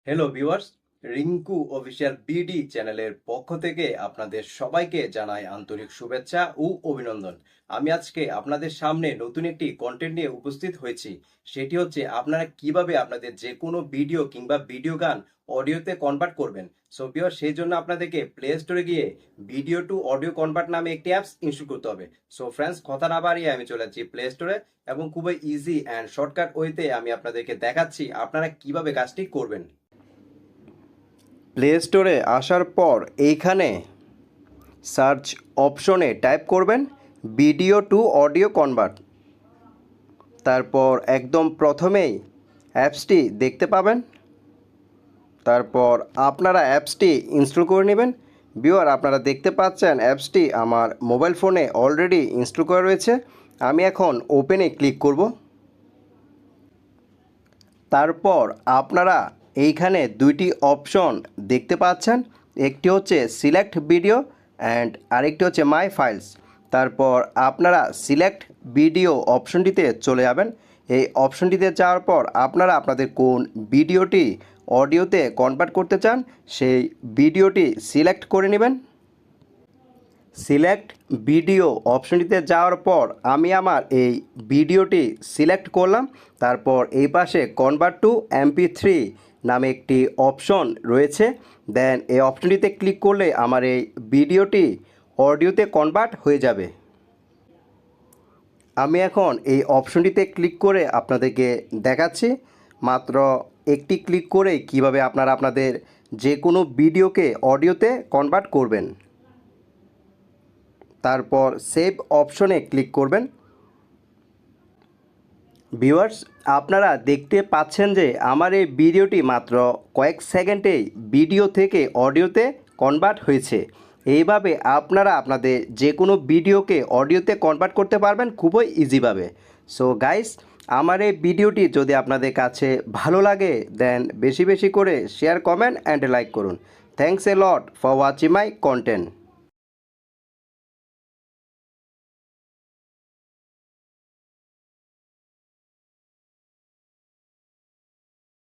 Hello viewers, Rinku official BD চ্যানেলের পক্ষ থেকে আপনাদের সবাইকে জানাই আন্তরিক শুভেচ্ছা ও অভিনন্দন। আমি আজকে আপনাদের সামনে নতুন একটি কন্টেন্ট নিয়ে উপস্থিত হয়েছি। সেটি হচ্ছে আপনারা কিভাবে আপনাদের যে কোনো ভিডিও কিংবা ভিডিও গান অডিওতে কনভার্ট করবেন। সো ভিউয়ার্স, সেই জন্য আপনাদেরকে প্লে স্টোরে গিয়ে ভিডিও টু অডিও কনভার্ট নামে একটি অ্যাপস ইনস্টল করতে হবে। সো ফ্রেন্ডস, কথা না বাড়িয়ে আমি চলে যাচ্ছি প্লে স্টোরে এবং খুবই ইজি অ্যান্ড শর্টকাট ওয়েতে আমি আপনাদেরকে দেখাচ্ছি আপনারা কিভাবে কাজটি করবেন। প্লে স্টোরে আসার পর এইখানে সার্চ অপশনে টাইপ করবেন ভিডিও টু অডিও কনভার্ট। তারপর একদম প্রথমেই অ্যাপসটি দেখতে পাবেন। তারপর আপনারা অ্যাপসটি ইনস্টল করে নেবেন। ভিউয়ার, আপনারা দেখতে পাচ্ছেন অ্যাপসটি আমার মোবাইল ফোনে অলরেডি ইনস্টল করা রয়েছে। আমি এখন ওপেনে ক্লিক করব। তারপর আপনারা এইখানে দুইটি অপশন দেখতে পাচ্ছেন, একটি হচ্ছে সিলেক্ট ভিডিও অ্যান্ড আরেকটি হচ্ছে মাই ফাইলস। তারপর আপনারা সিলেক্ট ভিডিও অপশনটিতে চলে যাবেন। এই অপশনটিতে যাওয়ার পর আপনারা আপনাদের কোন ভিডিওটি অডিওতে কনভার্ট করতে চান সেই ভিডিওটি সিলেক্ট করে নেবেন। সিলেক্ট ভিডিও অপশনটিতে যাওয়ার পর আমি আমার এই ভিডিওটি সিলেক্ট করলাম। তারপর এই পাশে কনভার্ট টু MP3 নামে একটি অপশন রয়েছে। দেন এই অপশনটিতে ক্লিক করলে আমার এই ভিডিওটি অডিওতে কনভার্ট হয়ে যাবে। আমি এখন এই অপশনটিতে ক্লিক করে আপনাদেরকে দেখাচ্ছি মাত্র একটি ক্লিক করে কিভাবে আপনারা আপনাদের যে কোনো ভিডিওকে অডিওতে কনভার্ট করবেন। তারপর সেভ অপশনে ক্লিক করবেন। ভিউয়ার্স, আপনারা দেখতে পাচ্ছেন যে আমার এই ভিডিওটি মাত্র কয়েক সেকেন্ডেই ভিডিও থেকে অডিওতে কনভার্ট হয়েছে। এইভাবে আপনারা আপনাদের যে কোনো ভিডিওকে অডিওতে কনভার্ট করতে পারবেন খুবই ইজিভাবে। সো গাইস, আমার এই ভিডিওটি যদি আপনাদের কাছে ভালো লাগে দেন বেশি বেশি করে শেয়ার, কমেন্ট অ্যান্ড লাইক করুন। Thanks a lot for watching my content.